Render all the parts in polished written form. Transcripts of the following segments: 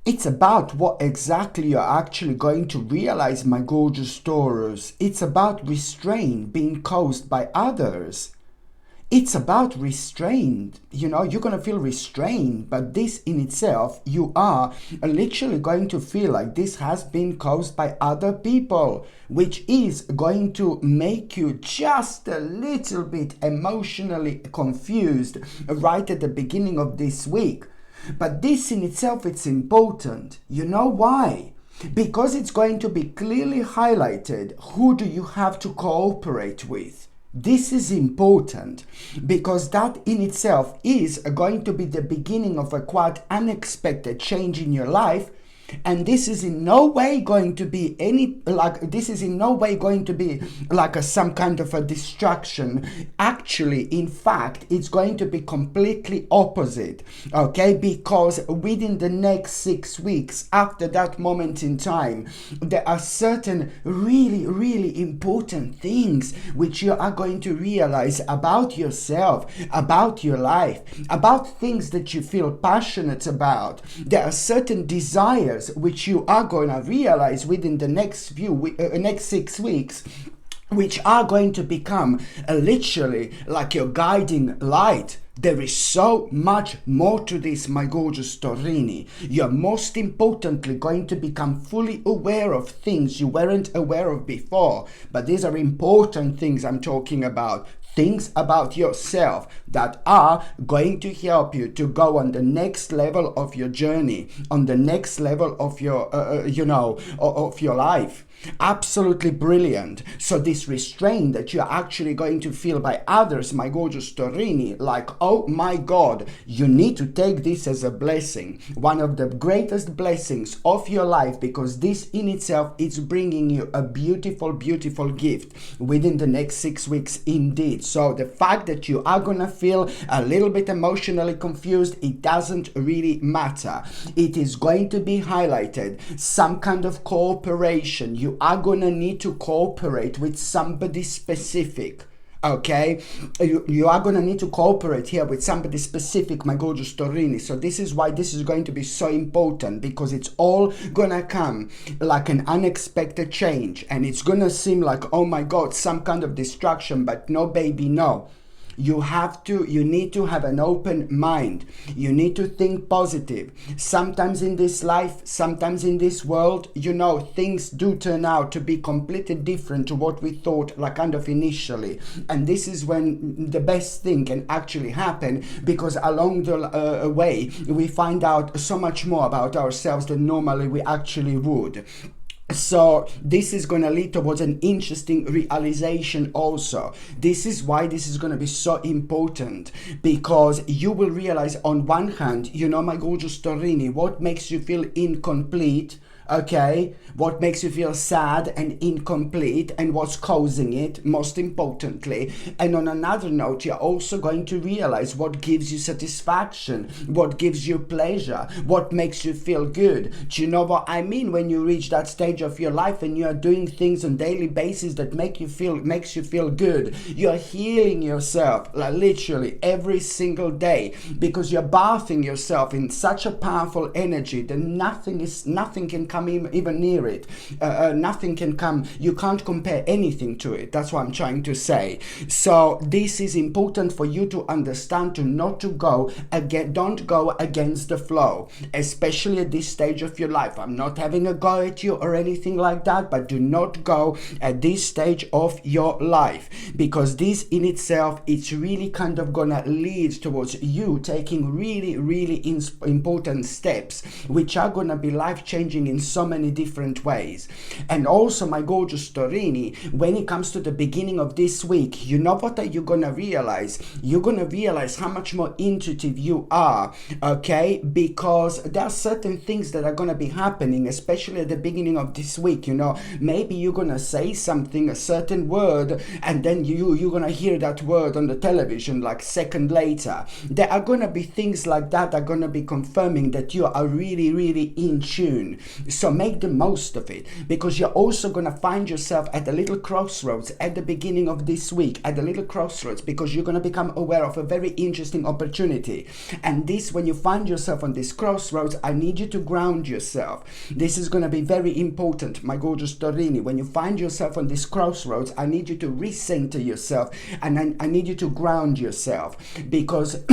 It's about what exactly you're actually going to realize, my gorgeous Taurus. It's about restraint being caused by others. It's about restraint. You're going to feel restrained, but this in itself, you are literally going to feel like this has been caused by other people, which is going to make you just a little bit emotionally confused right at the beginning of this week. But this in itself, it's important. You know why? Because it's going to be clearly highlighted who do you have to cooperate with. This is important because that in itself is going to be the beginning of a quite unexpected change in your life. And this is in no way going to be some kind of a distraction. Actually, in fact, it's going to be completely opposite, okay? Because within the next 6 weeks after that moment in time, there are certain really, really important things which you are going to realize about yourself, about your life, about things that you feel passionate about. There are certain desires which you are going to realize within the next 6 weeks, which are going to become literally like your guiding light. There is so much more to this, my gorgeous Taurini. You're most importantly going to become fully aware of things you weren't aware of before. But these are important things I'm talking about. Things about yourself that are going to help you to go on the next level of your journey, on the next level of your, of your life. Absolutely brilliant. So this restraint that you're actually going to feel by others, my gorgeous Taurini, like, oh my God, you need to take this as a blessing, one of the greatest blessings of your life, because this in itself is bringing you a beautiful, beautiful gift within the next 6 weeks indeed. So the fact that you are gonna feel a little bit emotionally confused, it doesn't really matter. It is going to be highlighted some kind of cooperation. You are going to need to cooperate with somebody specific. Okay, you are going to need to cooperate here with somebody specific, my gorgeous Taurini. So this is why this is going to be so important, because it's all going to come like an unexpected change, and it's going to seem like, oh my God, some kind of distraction. But no, baby, no. You need to have an open mind. You need to think positive. Sometimes in this life, sometimes in this world, things do turn out to be completely different to what we thought, like kind of initially. And this is when the best thing can actually happen, because along the way, we find out so much more about ourselves than normally we actually would. So this is going to lead towards an interesting realization also. This is why this is going to be so important, because you will realize on one hand, my gorgeous Taurini, what makes you feel incomplete, okay, what makes you feel sad and incomplete, and what's causing it, most importantly. And on another note, you're also going to realize what gives you satisfaction, what gives you pleasure, what makes you feel good. Do you know what I mean? When you reach that stage of your life and you are doing things on daily basis that makes you feel good, you're healing yourself like literally every single day, because you're bathing yourself in such a powerful energy that nothing can come even near it. Nothing can come. You can't compare anything to it. That's what I'm trying to say. So this is important for you to understand, don't go against the flow, especially at this stage of your life. I'm not having a go at you or anything like that, but do not go at this stage of your life, because this in itself, it's really kind of gonna lead towards you taking really, really important steps, which are gonna be life-changing in so many different ways. And also, my gorgeous Taurini, when it comes to the beginning of this week, you know what are you gonna realize? You're gonna realize how much more intuitive you are, okay? Because there are certain things that are gonna be happening, especially at the beginning of this week, you know. Maybe you're gonna say something, a certain word, and then you're gonna hear that word on the television like second later. There are gonna be things like that are gonna be confirming that you are really, really in tune. So make the most of it, because you're also gonna find yourself at a little crossroads at the beginning of this week, at a little crossroads, because you're gonna become aware of a very interesting opportunity. And this, when you find yourself on this crossroads, I need you to ground yourself. This is gonna be very important, my gorgeous Torini. When you find yourself on this crossroads, I need you to recenter yourself, and I need you to ground yourself, because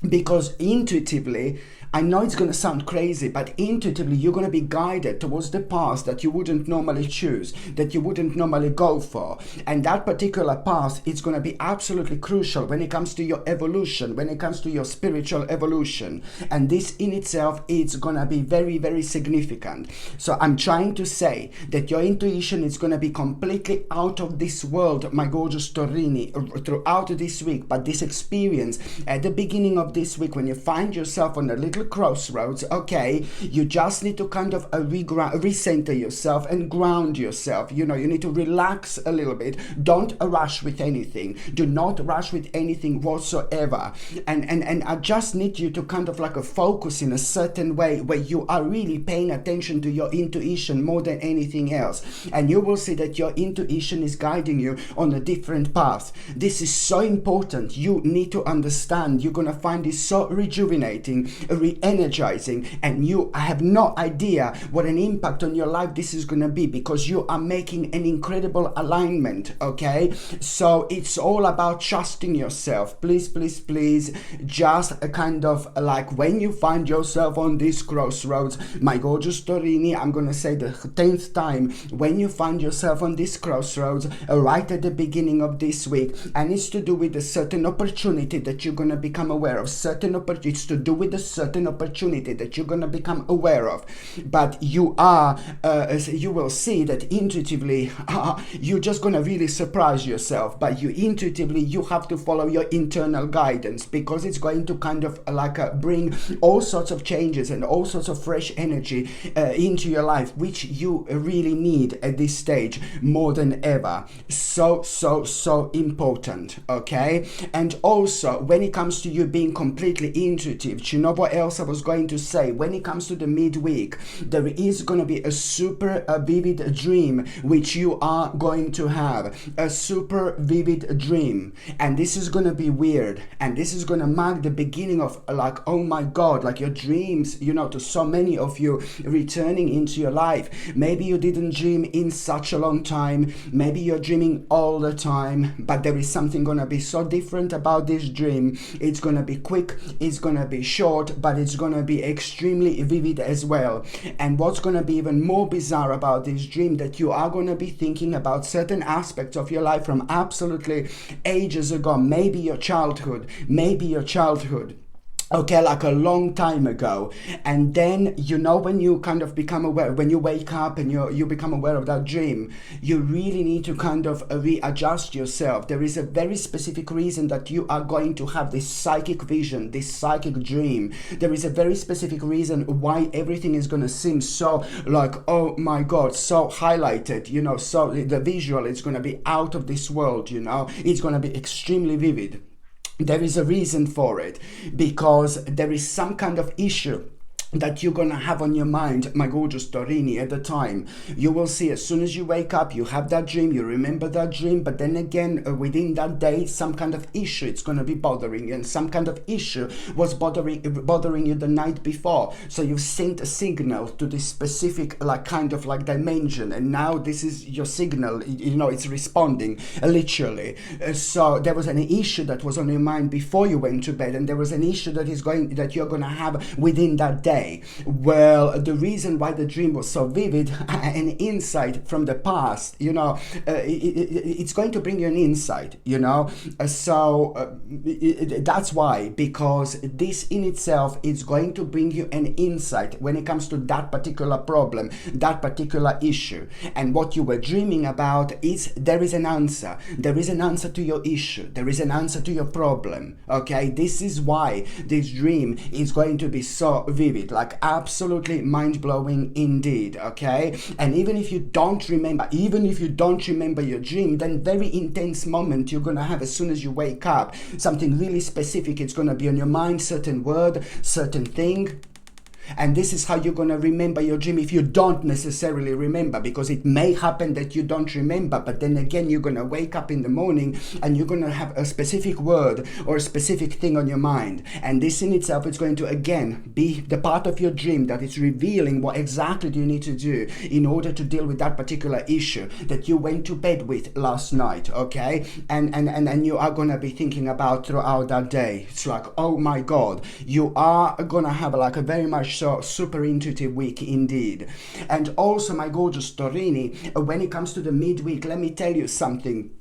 because intuitively, I know it's going to sound crazy, but intuitively you're going to be guided towards the path that you wouldn't normally choose, that you wouldn't normally go for. And that particular path is going to be absolutely crucial when it comes to your evolution, when it comes to your spiritual evolution. And this in itself is going to be very, very significant. So I'm trying to say that your intuition is going to be completely out of this world, my gorgeous Torini, throughout this week. But this experience at the beginning of this week, when you find yourself on a little crossroads, okay, you just need to kind of recenter yourself and ground yourself. You know, you need to relax a little bit. Don't rush with anything. Do not rush with anything whatsoever. And I just need you to kind of like a focus in a certain way where you are really paying attention to your intuition more than anything else. And you will see that your intuition is guiding you on a different path. This is so important. You need to understand. You're going to find this so rejuvenating, re-energizing, and you have no idea what an impact on your life this is going to be, because you are making an incredible alignment, okay? So it's all about trusting yourself. Please, please, please, just a kind of like when you find yourself on this crossroads, my gorgeous Torini, I'm going to say the 10th time, when you find yourself on this crossroads right at the beginning of this week, and it's to do with a certain opportunity that you're going to become aware of, it's to do with a certain opportunity that you're going to become aware of. But you are you will see that intuitively you're just going to really surprise yourself. But you intuitively, you have to follow your internal guidance, because it's going to kind of like bring all sorts of changes and all sorts of fresh energy into your life, which you really need at this stage more than ever. So important, okay? And also when it comes to you being completely intuitive, you know what else I was going to say? When it comes to the midweek, there is going to be a super vivid dream which you are going to have, a super vivid dream, and this is going to be weird, and this is going to mark the beginning of like, oh my god, like your dreams, you know, to so many of you returning into your life. Maybe you didn't dream in such a long time, maybe you're dreaming all the time, but there is something going to be so different about this dream. It's going to be quick, it's going to be short, but it's going to be extremely vivid as well. And what's going to be even more bizarre about this dream, that you are going to be thinking about certain aspects of your life from absolutely ages ago, maybe your childhood, okay, like a long time ago. And then, you know, when you kind of become aware, when you wake up and you become aware of that dream, you really need to kind of readjust yourself. There is a very specific reason that you are going to have this psychic vision, this psychic dream. There is a very specific reason why everything is going to seem so like, oh my god, so highlighted, you know, so the visual is going to be out of this world, you know, it's going to be extremely vivid. There is a reason for it, because there is some kind of issue that you're gonna have on your mind, my gorgeous Torini, at the time. You will see as soon as you wake up, you have that dream, you remember that dream, but then again, within that day, some kind of issue it's gonna be bothering you, and some kind of issue was bothering you the night before. So you've sent a signal to this specific like kind of like dimension, and now this is your signal, you know, it's responding literally. So there was an issue that was on your mind before you went to bed, and there was an issue that you're gonna have within that day. Well, the reason why the dream was so vivid, an insight from the past, you know, it's going to bring you an insight, you know. That's why, because this in itself is going to bring you an insight when it comes to that particular problem, that particular issue. And what you were dreaming about is, there is an answer. There is an answer to your issue. There is an answer to your problem. Okay, this is why this dream is going to be so vivid. like absolutely mind-blowing indeed, okay? And even if you don't remember your dream, then very intense moment you're gonna have as soon as you wake up, something really specific, it's gonna be on your mind, certain word, certain thing. And this is how you're going to remember your dream if you don't necessarily remember, because it may happen that you don't remember, but then again you're going to wake up in the morning and you're going to have a specific word or a specific thing on your mind, and this in itself is going to again be the part of your dream that is revealing what exactly do you need to do in order to deal with that particular issue that you went to bed with last night, okay? And you are going to be thinking about throughout that day. It's like, oh my God, you are going to have like a very much so super intuitive week indeed. And also, my gorgeous Torini, when it comes to the midweek, let me tell you something.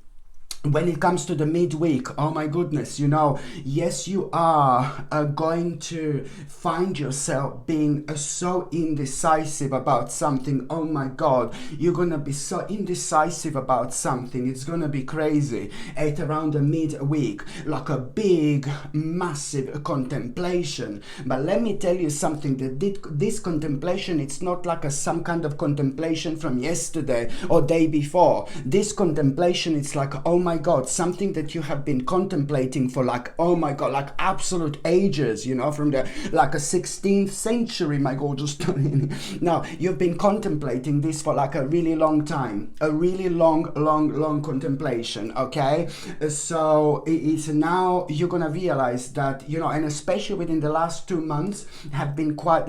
When it comes to the midweek, oh my goodness, you know, yes, you are going to find yourself being so indecisive about something. Oh my God, you're going to be so indecisive about something. It's going to be crazy at around the midweek, like a big, massive contemplation. But let me tell you something, that this contemplation, it's not like some kind of contemplation from yesterday or day before. This contemplation, it's like, oh my God, something that you have been contemplating for like, oh my God, like absolute ages, you know, from the like a 16th century, my gorgeous Torini. Now, you've been contemplating this for like a really long time, a really long contemplation, okay? So it's now you're gonna realize that, you know, and especially within the last 2 months have been quite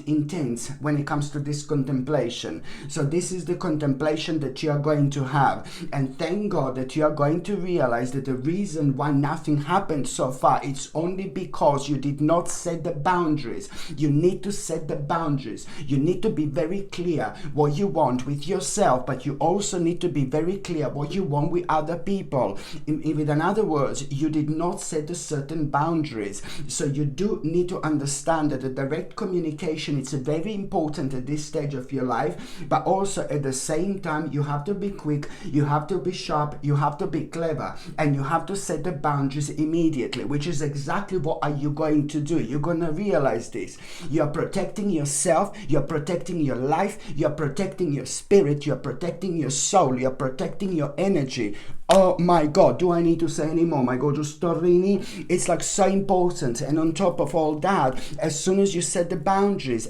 intense when it comes to this contemplation. So this is the contemplation that you are going to have. And thank God that you are going to realize that the reason why nothing happened so far, it's only because you did not set the boundaries. You need to set the boundaries. You need to be very clear what you want with yourself, but you also need to be very clear what you want with other people. In other words, you did not set the certain boundaries. So you do need to understand that the direct communication is very important at this stage of your life, but also at the same time, you have to be quick, you have to be sharp, you have to be clever, and you have to set the boundaries immediately, which is exactly what are you going to do. You're going to realize this. You're protecting yourself, you're protecting your life, you're protecting your spirit, you're protecting your soul, you're protecting your energy. Oh my God, do I need to say any more, my gorgeous Torini? It's like so important. And on top of all that, as soon as you set the boundaries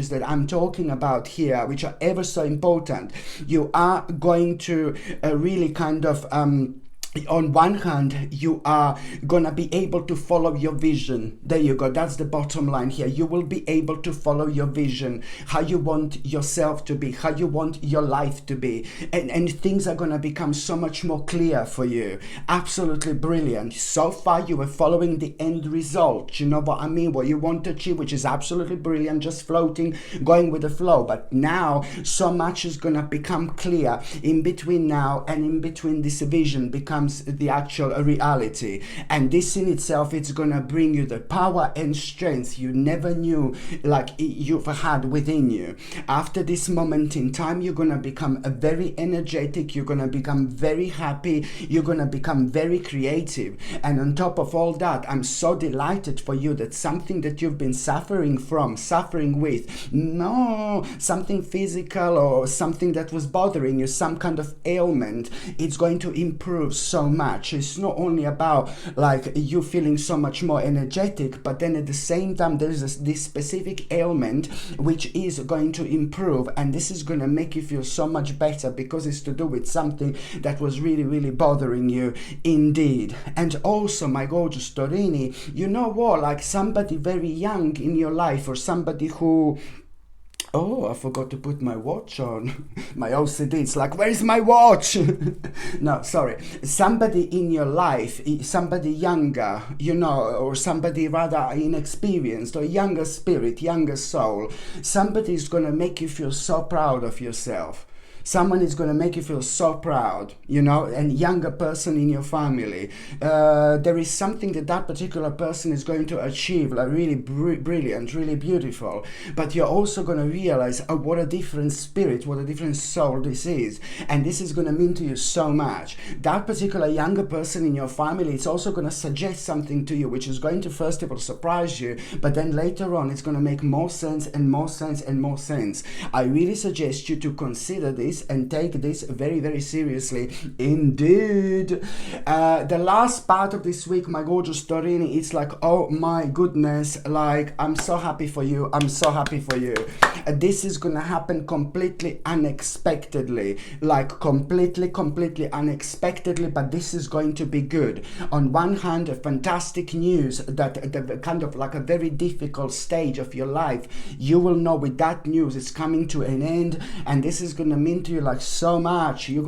that I'm talking about here, which are ever so important, you are going to really kind of on one hand, you are gonna be able to follow your vision. There you go. That's the bottom line here. You will be able to follow your vision, how you want yourself to be, how you want your life to be. And things are gonna become so much more clear for you. Absolutely brilliant. So far, you were following the end result. You know what I mean? What you want to achieve, which is absolutely brilliant, just floating, going with the flow. But now, so much is gonna become clear in between now and in between this vision becomes the actual reality, and this in itself, it's gonna bring you the power and strength you never knew like you've had within you. After this moment in time, you're gonna become very energetic, you're gonna become very happy, you're gonna become very creative. And on top of all that, I'm so delighted for you that something that you've been suffering with, no, something physical or something that was bothering you, some kind of ailment, it's going to improve so much. It's not only about like you feeling so much more energetic, but then at the same time there's this specific ailment which is going to improve, and this is going to make you feel so much better because it's to do with something that was really bothering you indeed. And also, my gorgeous Torini, you know what, like somebody very young in your life, or somebody who, oh, I forgot to put my watch on. My OCD, it's like, where's my watch? No, sorry. Somebody in your life, somebody younger, you know, or somebody rather inexperienced, or younger spirit, younger soul, somebody is going to make you feel so proud of yourself. Someone is going to make you feel so proud, you know, and younger person in your family. There is something that that particular person is going to achieve, like really brilliant, really beautiful. But you're also going to realize what a different spirit, what a different soul this is. And this is going to mean to you so much. That particular younger person in your family is also going to suggest something to you, which is going to first of all surprise you, but then later on it's going to make more sense and more sense and more sense. I really suggest you to consider this and take this very, very seriously indeed. The last part of this week, my gorgeous Torini, it's like, oh my goodness, like I'm so happy for you, I'm so happy for you. This is gonna happen completely unexpectedly, like completely unexpectedly, but this is going to be good. On one hand, a fantastic news that the kind of like a very difficult stage of your life, you will know with that news it's coming to an end, and this is gonna mean to you like so much. You're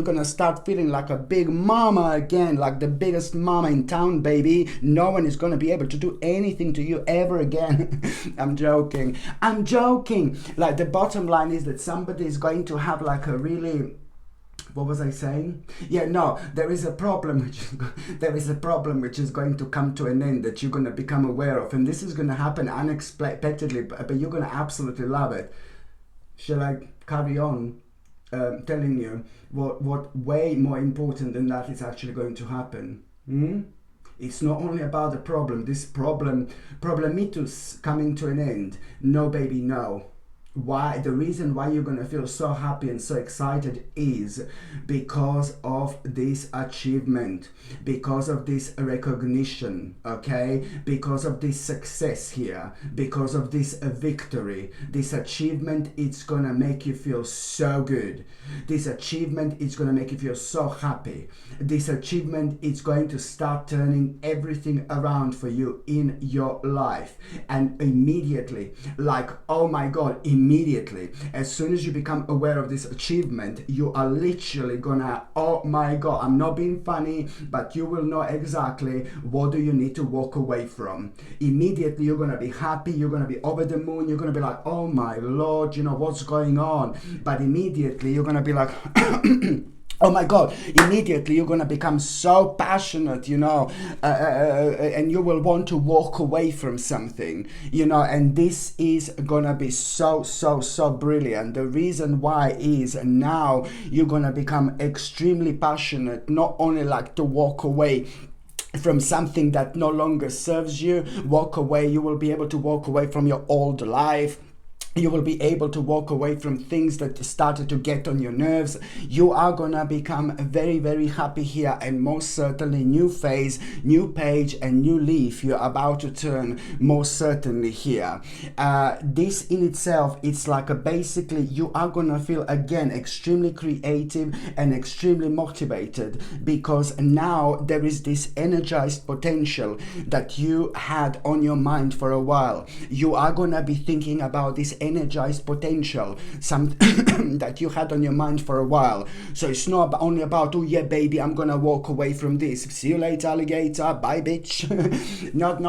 gonna start feeling like a big mama again, like the biggest mama in town, baby. No one is gonna be able to do anything to you ever again. I'm joking. Like the bottom line is that somebody is going to have like a really, what was I saying? Yeah, no, there is a problem which is going to come to an end that you're going to become aware of, and this is going to happen unexpectedly, but you're going to absolutely love it. Shall I carry on telling you what way more important than that is actually going to happen? It's not only about the problem. This problemitus coming to an end. No, baby, no. Why? The reason why you're going to feel so happy and so excited is because of this achievement, because of this recognition, okay? Because of this success here, because of this victory. This achievement, it's going to make you feel so good. This achievement is going to make you feel so happy. This achievement is going to start turning everything around for you in your life. And immediately, like, oh my God, immediately, as soon as you become aware of this achievement, you are literally gonna, oh my God, I'm not being funny, but you will know exactly what do you need to walk away from. Immediately, you're gonna be happy, you're gonna be over the moon, you're gonna be like, oh my Lord, you know, what's going on? But immediately, you're gonna be like, oh my God, immediately you're going to become so passionate, you know, and you will want to walk away from something, you know, and this is going to be so brilliant. The reason why is now you're going to become extremely passionate, not only like to walk away from something that no longer serves you, you will be able to walk away from your old life. You will be able to walk away from things that started to get on your nerves. You are gonna become very, very happy here, and most certainly new phase, new page, and new leaf you're about to turn, most certainly here. This in itself, it's like basically you are gonna feel again extremely creative and extremely motivated, because now there is this energized potential that you had on your mind for a while. You are gonna be thinking about this energized potential, that you had on your mind for a while. So it's not only about, oh yeah baby, I'm gonna walk away from this, see you later alligator, bye bitch. not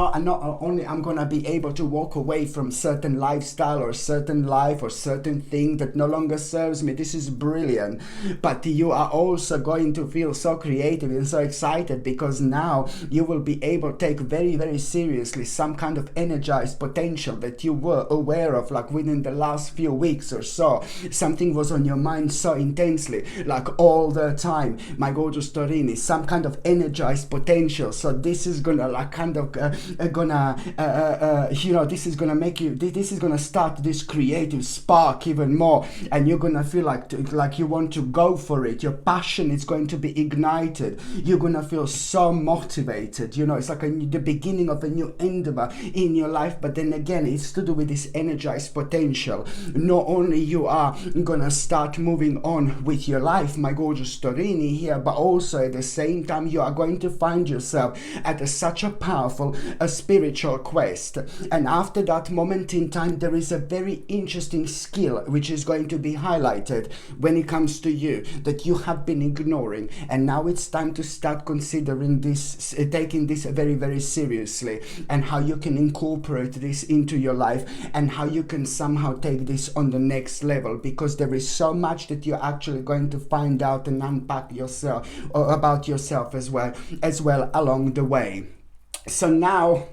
only I'm gonna be able to walk away from certain lifestyle or certain life or certain thing that no longer serves me, this is brilliant, but you are also going to feel so creative and so excited, because now you will be able to take very, very seriously some kind of energized potential that you were aware of, like within the last few weeks or so. Something was on your mind so intensely, like all the time, my gorgeous Torini, some kind of energized potential. So this is gonna like kind of you know, this is gonna make you, this is gonna start this creative spark even more, and you're gonna feel like you want to go for it. Your passion is going to be ignited. You're gonna feel so motivated, you know, it's like the beginning of a new endeavor in your life. But then again, it's to do with this energized potential. Not only you are gonna start moving on with your life, my gorgeous Torini here, but also at the same time you are going to find yourself at such a powerful spiritual quest. And after that moment in time, there is a very interesting skill which is going to be highlighted when it comes to you, that you have been ignoring, and now it's time to start considering this, taking this very, very seriously, and how you can incorporate this into your life, and how you can somehow take this on the next level, because there is so much that you're actually going to find out and unpack yourself, or about yourself as well along the way. So now,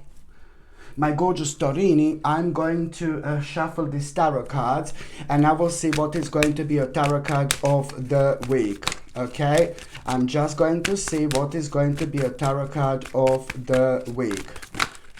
my gorgeous Torini, I'm going to shuffle these tarot cards, and I will see what is going to be a tarot card of the week. Okay, I'm just going to see what is going to be a tarot card of the week.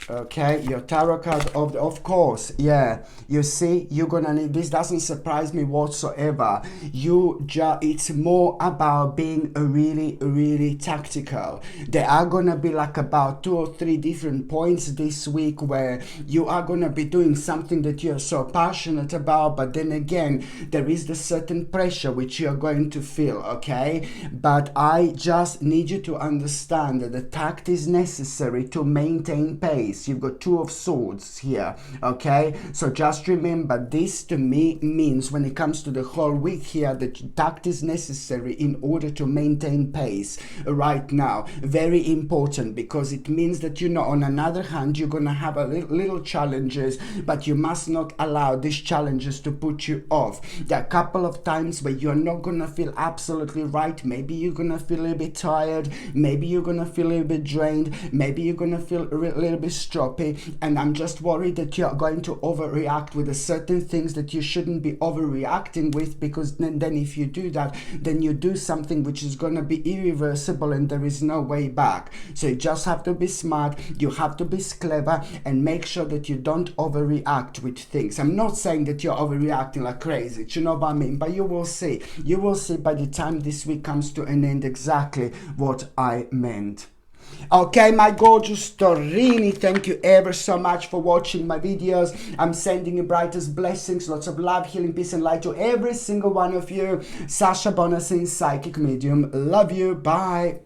Okay, your tarot card of course, yeah, you see, you're gonna need this. Doesn't surprise me whatsoever. It's more about being really tactical. There are gonna be like about 2 or 3 different points this week where you are gonna be doing something that you're so passionate about, but then again, there is the certain pressure which you're going to feel. Okay, but I just need you to understand that the tact is necessary to maintain pace. You've got 2 of swords here. Okay, so just remember, this to me means, when it comes to the whole week here, that tact is necessary in order to maintain pace right now. Very important, because it means that, you know, on another hand, you're gonna have a little challenges, but you must not allow these challenges to put you off. There are a couple of times where you're not gonna feel absolutely right. Maybe you're gonna feel a little bit tired, maybe you're gonna feel a little bit drained, maybe you're gonna feel a little bit stroppy, and I'm just worried that you're going to overreact with the certain things that you shouldn't be overreacting with, because then if you do that, then you do something which is going to be irreversible and there is no way back. So you just have to be smart, you have to be clever, and make sure that you don't overreact with things. I'm not saying that you're overreacting like crazy, you know what I mean, but you will see by the time this week comes to an end exactly what I meant. Okay, my gorgeous Torini, thank you ever so much for watching my videos. I'm sending you brightest blessings, lots of love, healing, peace and light to every single one of you. Sasha Bonasin, psychic medium. Love you. Bye.